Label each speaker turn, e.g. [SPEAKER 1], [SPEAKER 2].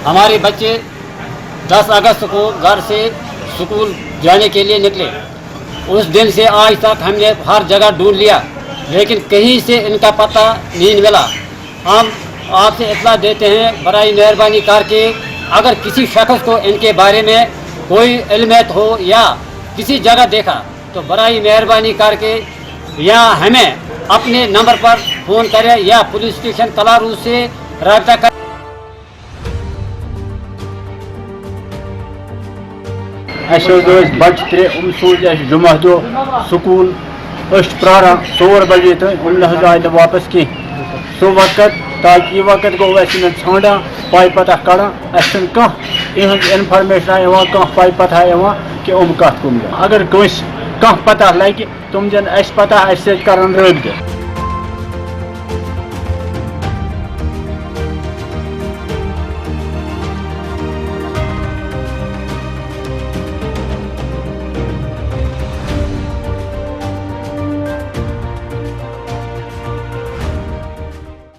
[SPEAKER 1] हमारे बच्चे 10 अगस्त को घर से स्कूल जाने के लिए निकले। उस दिन से आज तक हमने हर जगह ढूंढ लिया, लेकिन कहीं से इनका पता नहीं मिला। हम आपसे इत्तला देते हैं, बराई मेहरबानी करके अगर किसी शख्स को इनके बारे में कोई इल्म हो या किसी जगह देखा तो बराई मेहरबानी करके या हमें अपने नंबर पर फ़ोन करें या पुलिस स्टेशन कलारू से रब्ता करें।
[SPEAKER 2] बच्चे त्रे सूज जुमा दो स्कूल प्रारा 4 बजे तक आए वापस कह सो वक्त ताकि यह वक्त गो ाना पाई पता कड़ान कह इन्फॉर्मेशन कह पाई पता कि कत कुम अगर कह पता लगे तुम दिन पता कर रब्त।